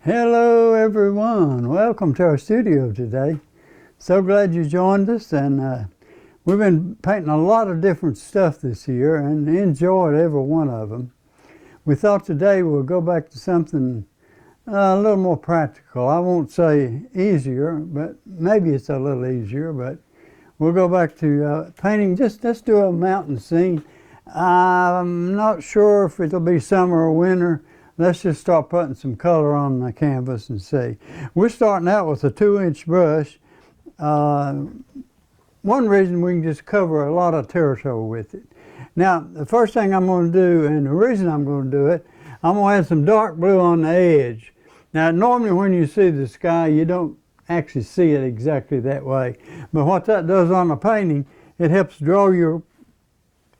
Hello everyone, welcome to our studio today. So glad you joined us, and we've been painting a lot of different stuff this year and enjoyed every one of them. We thought today we'll go back to something a little more practical. I won't say easier, but maybe it's a little easier, but we'll go back to painting. Let's do a mountain scene. I'm not sure if it'll be summer or winter. Let's just start putting some color on the canvas and see. We're starting out with a 2-inch brush. One reason we can just cover a lot of territory with it. Now, the first thing I'm going to do, and the reason I'm going to do it, I'm going to add some dark blue on the edge. Now, normally when you see the sky, you don't actually see it exactly that way. But what that does on the painting, it helps draw you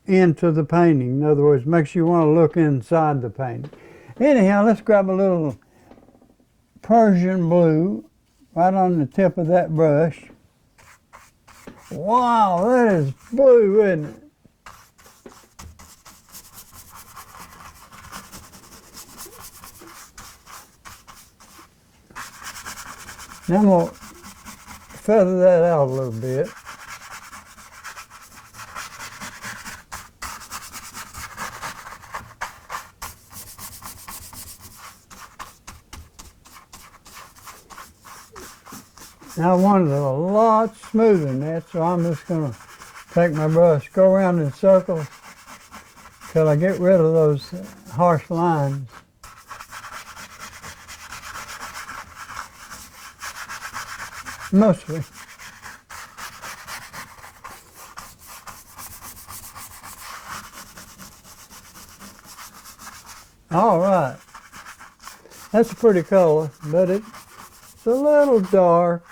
into the painting. In other words, makes you want to look inside the painting. Anyhow, let's grab a little Persian blue right on the tip of that brush. Wow, that is blue, isn't it? Now I'm going to feather that out a little bit. Now I wanted it a lot smoother than that, so I'm just going to take my brush, go around in circles till I get rid of those harsh lines. Mostly. All right. That's a pretty color, but it's a little dark.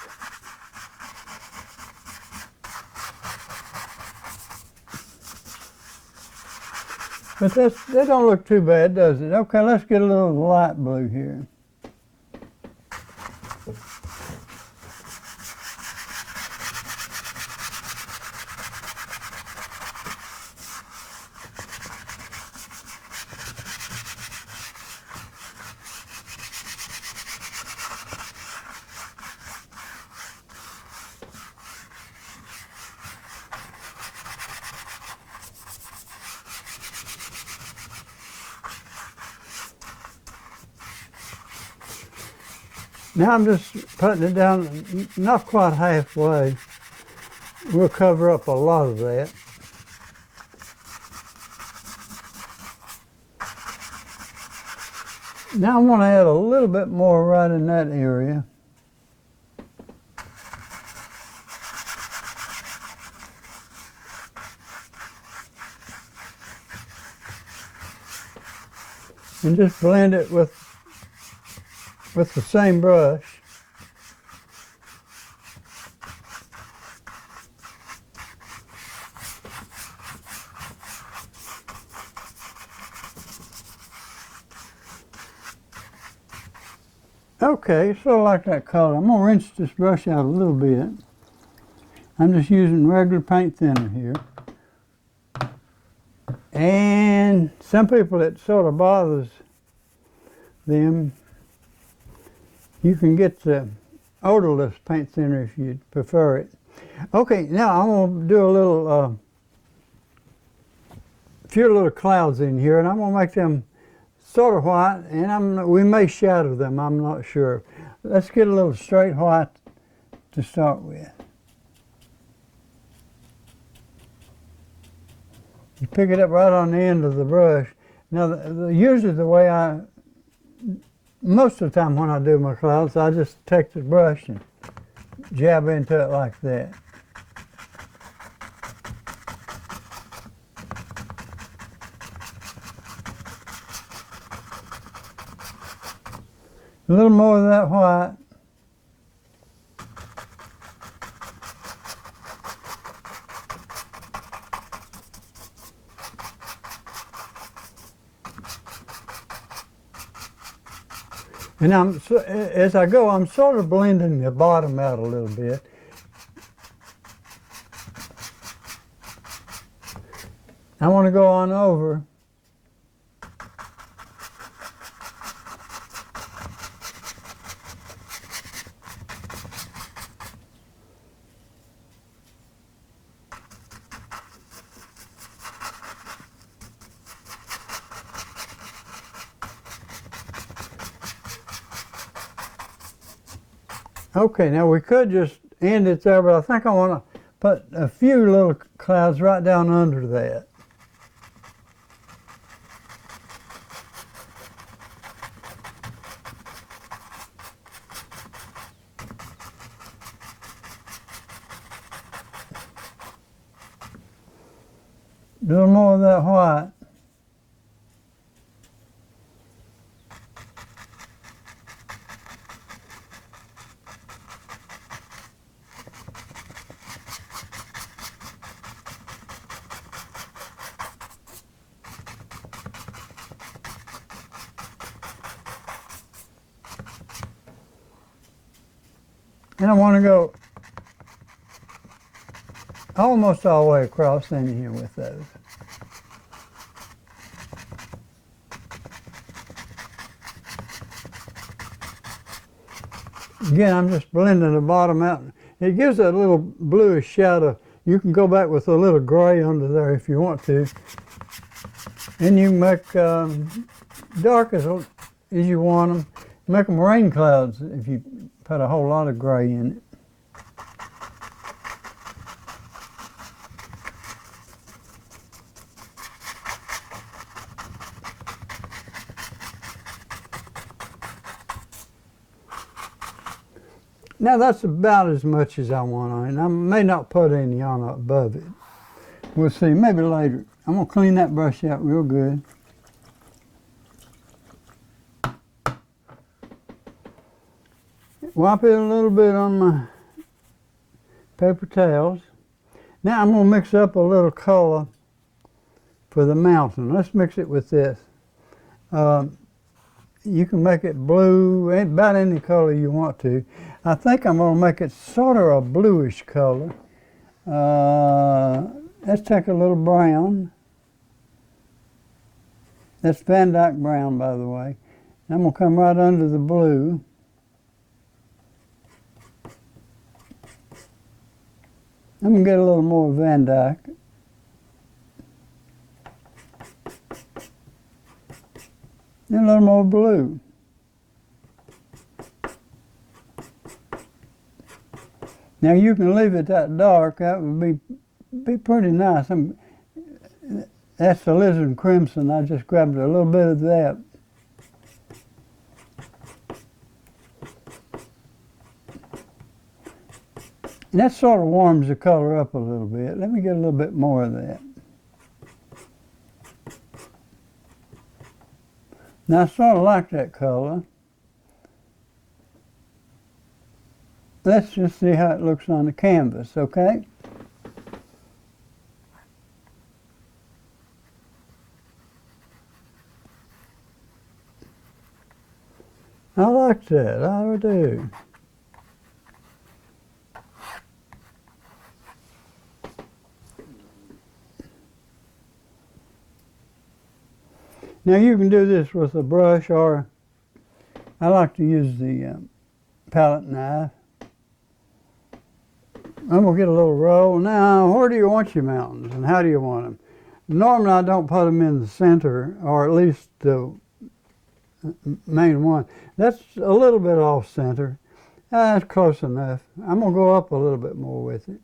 But that don't look too bad, does it? Okay, let's get a little light blue here. Now I'm just putting it down, not quite halfway. We'll cover up a lot of that. Now I want to add a little bit more right in that area. And just blend it with the same brush. Okay, sort of like that color. I'm going to rinse this brush out a little bit. I'm just using regular paint thinner here. And some people, it sort of bothers them. You can get the odorless paint thinner if you prefer it. Okay, now I'm going to do a little, few little clouds in here, and I'm going to make them sort of white, and we may shadow them, I'm not sure. Let's get a little straight white to start with. You pick it up right on the end of the brush. Now, usually the way most of the time when I do my clouds, I just take the brush and jab into it like that. A little more of that white. And as I go, I'm sort of blending the bottom out a little bit. I want to go on over Okay, now we could just end it there, but I think I want to put a few little clouds right down under that. A little more of that white. And I want to go almost all the way across in here with those. Again, I'm just blending the bottom out. It gives a little bluish shadow. You can go back with a little gray under there if you want to. And you can make dark as you want them. Make them rain clouds if you put a whole lot of gray in it. Now that's about as much as I want on it. I may not put any on above it. We'll see, maybe later. I'm gonna clean that brush out real good. Wipe it a little bit on my paper towels. Now I'm gonna mix up a little color for the mountain. Let's mix it with this. You can make it blue, about any color you want to. I think I'm going to make it sort of a bluish color. Let's take a little brown. That's Van Dyke brown, by the way. I'm going to come right under the blue. I'm going to get a little more Van Dyke. And a little more blue. Now you can leave it that dark. That would be pretty nice. That's the Lizard Crimson. I just grabbed a little bit of that. And that sort of warms the color up a little bit. Let me get a little bit more of that. Now I sort of like that color. Let's just see how it looks on the canvas, okay? I like that, I do. Now you can do this with a brush, or I like to use the palette knife. I'm going to get a little roll. Now, where do you want your mountains and how do you want them? Normally I don't put them in the center, or at least the main one. That's a little bit off center. That's close enough. I'm going to go up a little bit more with it.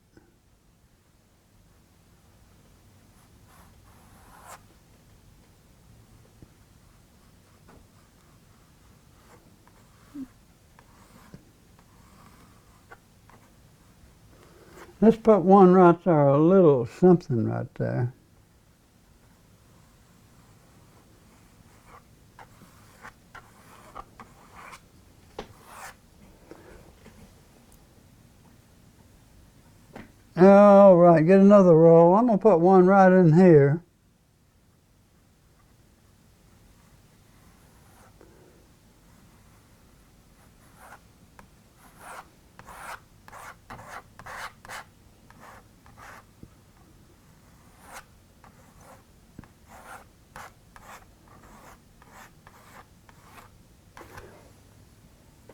Let's put one right there, a little something right there. All right, get another roll. I'm going to put one right in here.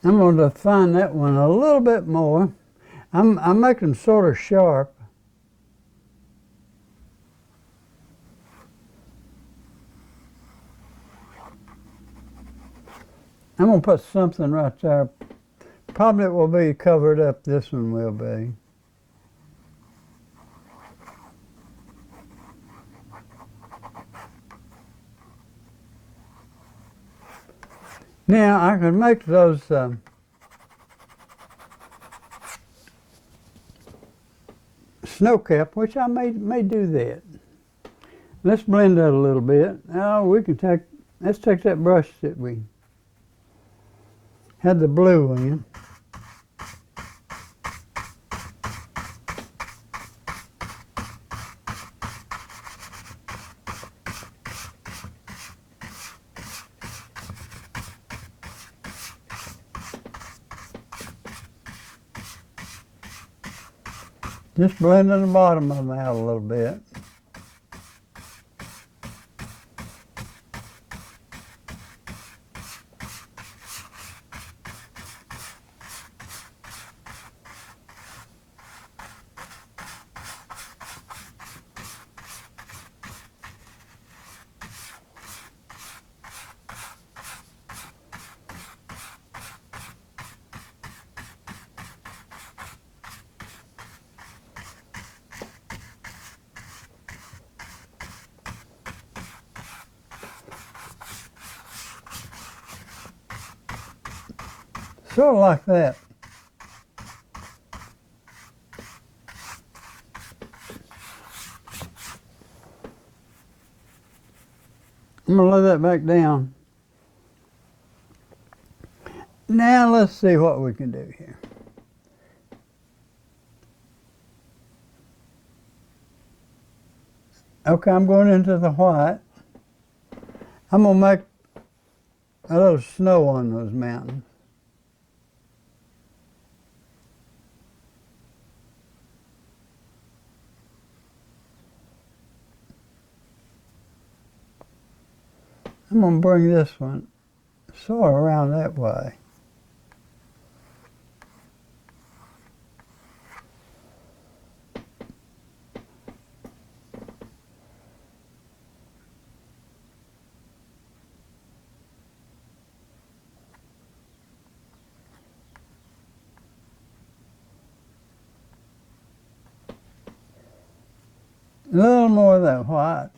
I'm going to define that one a little bit more. I'm making them sort of sharp. I'm going to put something right there Probably it will be covered up, this one will be. Now I can make those snow cap, which I may do that. Let's blend that a little bit. Now let's take that brush that we had the blue in. Just blending the bottom of them out a little bit. Sort of like that. I'm going to lay that back down. Now let's see what we can do here. Okay, I'm going into the white. I'm going to make a little snow on those mountains. I'm going to bring this one sort of around that way. A little more of that white.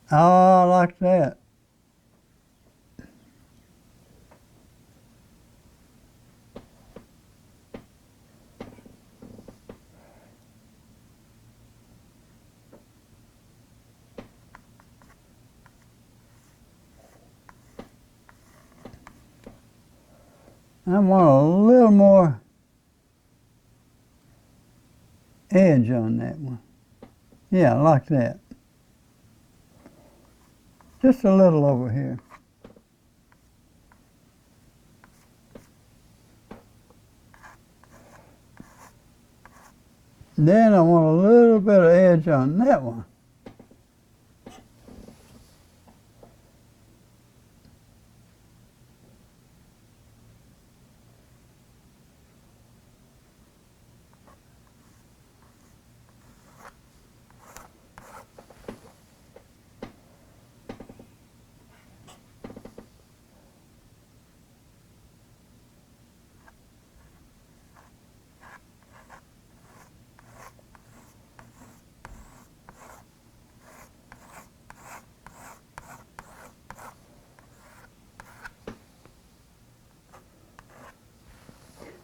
Oh, I like that. I want a little more edge on that one. Yeah, I like that. Just a little over here. Then I want a little bit of edge on that one.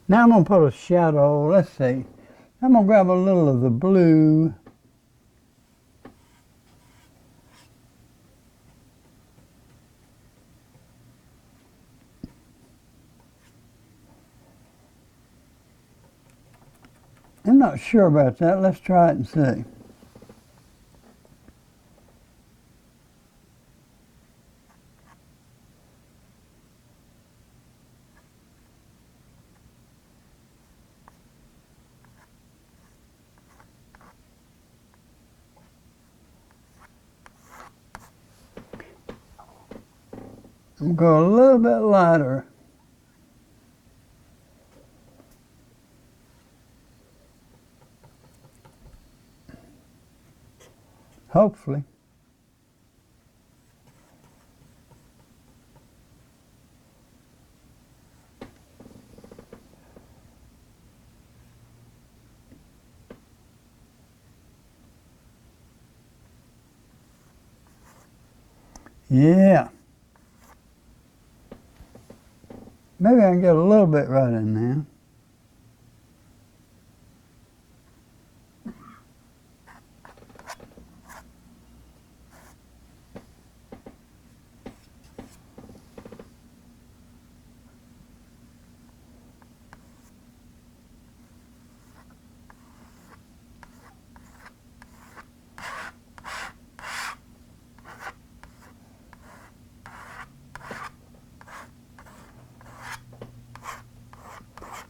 Now I'm going to put a shadow. Let's see. I'm going to grab a little of the blue. I'm not sure about that. Let's try it and see. I'm going to go a little bit lighter. Hopefully. Yeah. Maybe I can get a little bit right in there.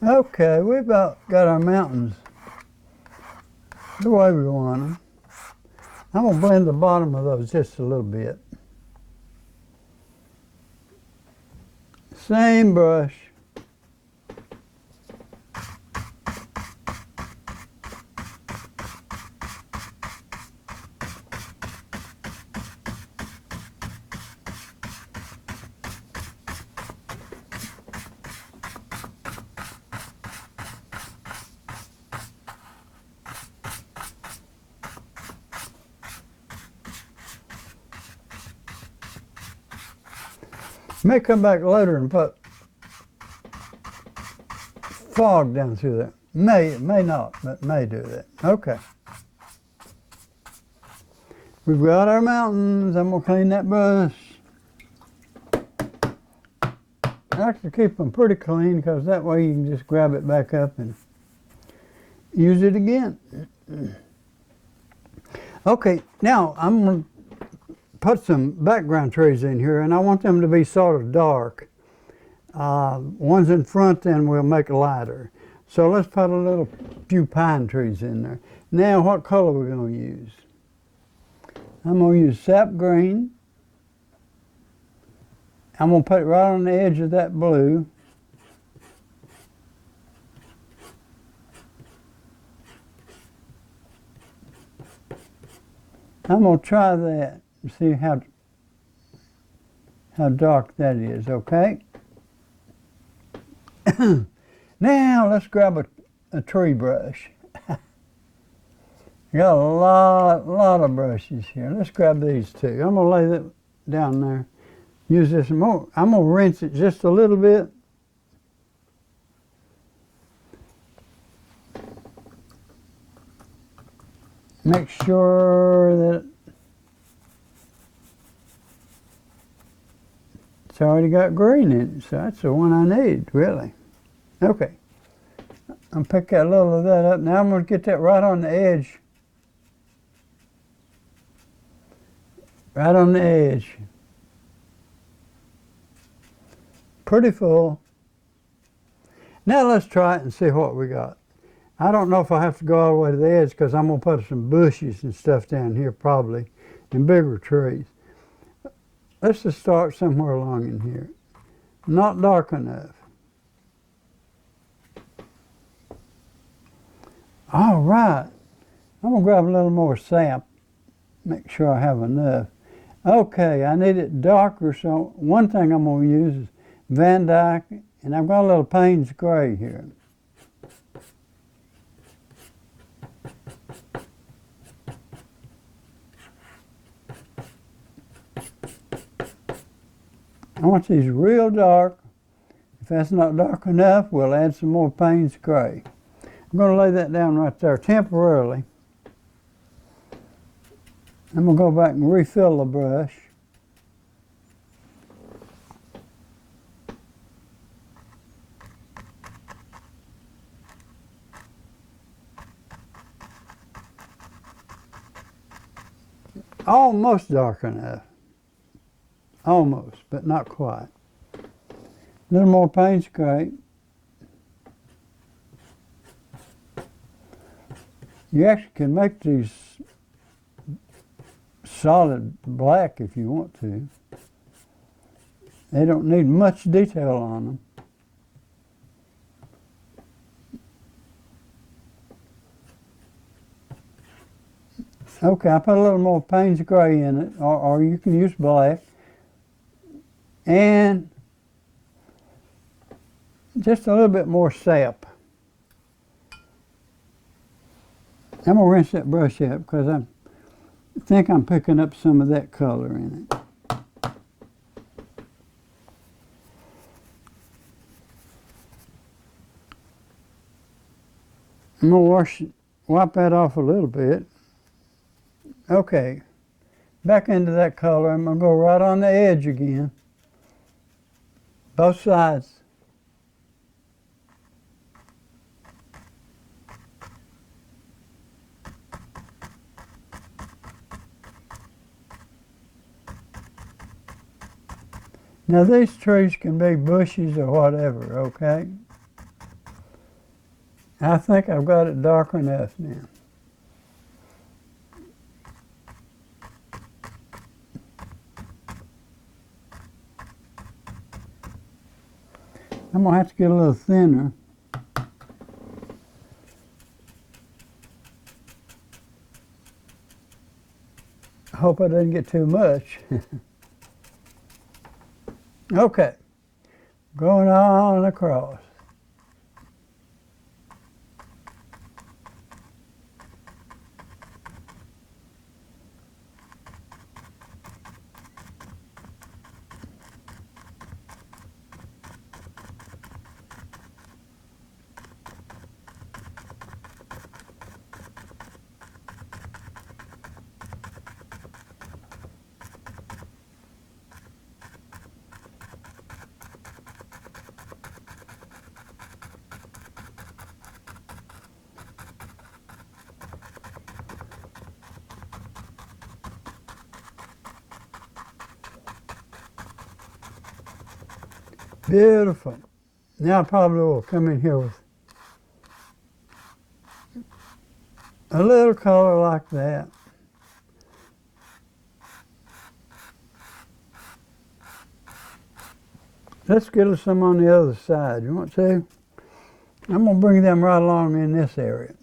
Okay, we about got our mountains the way we want them. I'm going to blend the bottom of those just a little bit. Same brush. May come back later and put fog down through there. May not, but may do that. Okay. We've got our mountains. I'm going to clean that brush. I like to keep them pretty clean because that way you can just grab it back up and use it again. Okay, now I'm going to put some background trees in here, and I want them to be sort of dark. Ones in front then we'll make lighter. So let's put a few pine trees in there. Now what color are we going to use? I'm going to use sap green. I'm going to put it right on the edge of that blue. I'm going to try that and see how dark that is, okay? Now let's grab a tree brush. I got a lot of brushes here. Let's grab these two. I'm going to lay that down there. Use this more. I'm going to rinse it just a little bit. Make sure that it's already got green in it, so that's the one I need, really. Okay. I'll pick a little of that up. Now I'm going to get that right on the edge. Right on the edge. Pretty full. Now let's try it and see what we got. I don't know if I have to go all the way to the edge because I'm going to put some bushes and stuff down here probably, and bigger trees. Let's just start somewhere along in here. Not dark enough. All right. I'm going to grab a little more sap. Make sure I have enough. Okay, I need it darker, so one thing I'm going to use is Van Dyke, and I've got a little Payne's Gray here. I want these real dark. If that's not dark enough, we'll add some more Payne's Gray. I'm going to lay that down right there temporarily. I'm going to go back and refill the brush. Almost dark enough. Almost, but not quite. A little more Payne's Gray. You actually can make these solid black if you want to. They don't need much detail on them. Okay, I put a little more Payne's Gray in it, or you can use black. And just a little bit more sap. I'm gonna rinse that brush out because I think I'm picking up some of that color in it. I'm gonna wipe that off a little bit. Okay, back into that color. I'm gonna go right on the edge again. Both sides. Now these trees can be bushes or whatever, okay? I think I've got it dark enough now. I'm gonna have to get a little thinner. I hope I didn't get too much. Okay, going on across. Beautiful. Now I probably will come in here with a little color like that. Let's get us some on the other side. You want to? I'm going to bring them right along in this area.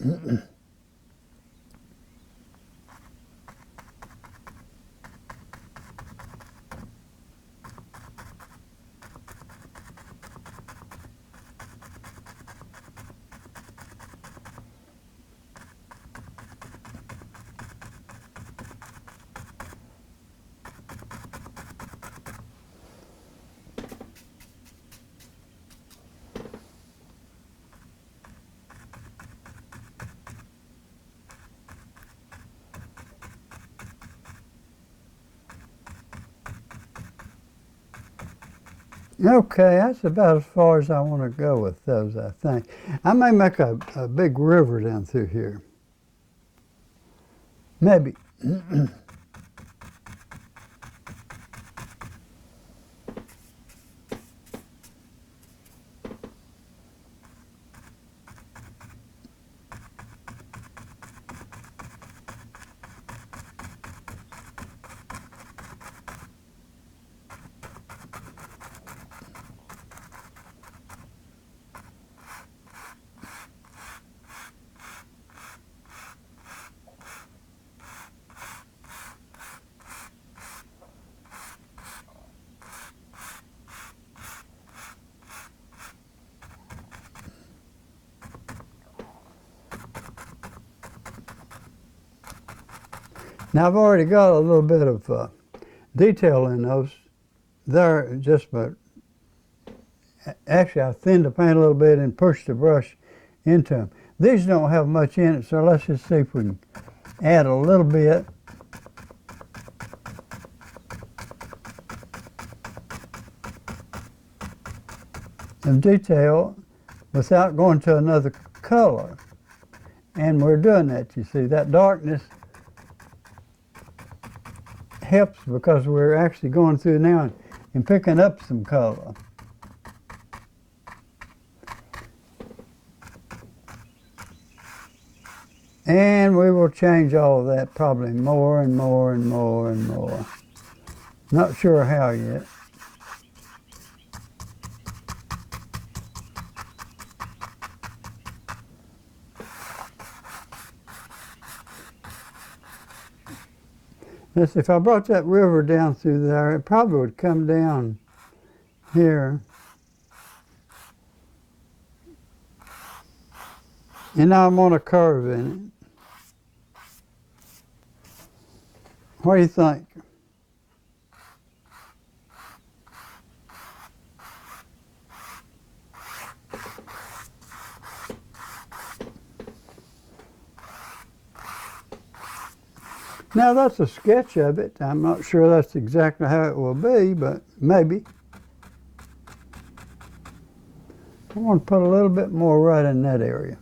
Okay, that's about as far as I want to go with those, I think. I may make a big river down through here. Maybe. Now I've already got a little bit of detail in those. They're just about, actually I thinned the paint a little bit and pushed the brush into them. These don't have much in it, so let's just see if we can add a little bit. Of detail without going to another color. And we're doing that, you see. That darkness helps because we're actually going through now and picking up some color. And we will change all of that probably more and more and more and more. Not sure how yet. Yes, if I brought that river down through there, it probably would come down here. And now I'm on a curve in it. What do you think? Now that's a sketch of it. I'm not sure that's exactly how it will be, but maybe. I want to put a little bit more right in that area.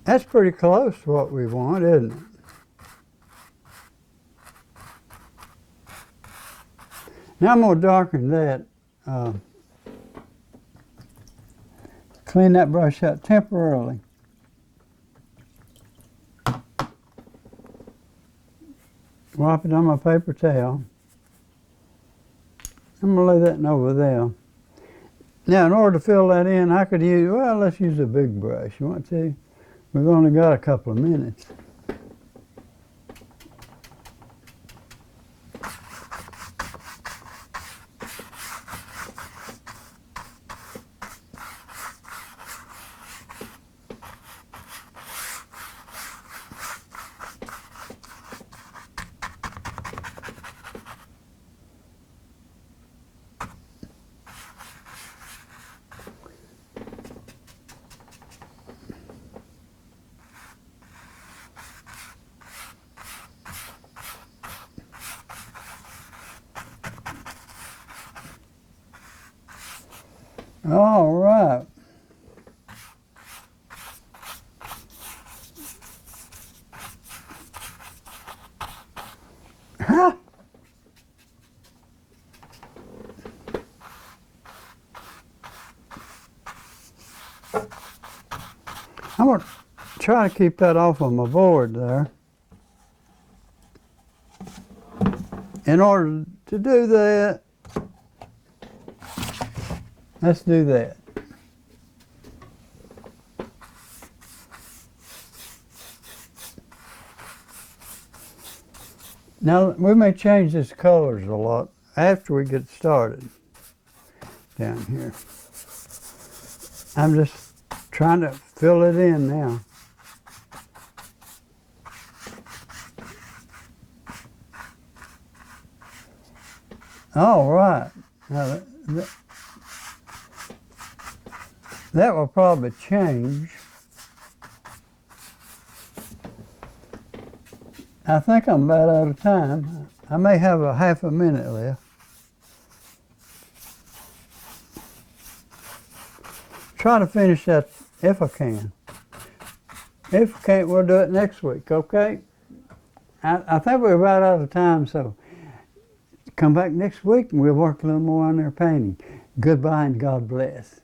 That's pretty close to what we want, isn't it? Now I'm going to darken that. Clean that brush out temporarily. Wipe it on my paper towel. I'm going to lay that in over there. Now, in order to fill that in, I could use, well, let's use a big brush. You want to? We've only got a couple of minutes. All right. I'm going to try to keep that off of my board there. In order to do that, let's do that. Now, we may change these colors a lot after we get started down here. I'm just trying to fill it in now. All right. Now, that will probably change. I think I'm about out of time. I may have a half a minute left. Try to finish that if I can. If I can't, we'll do it next week, okay? I think we're about out of time, so come back next week and we'll work a little more on their painting. Goodbye and God bless.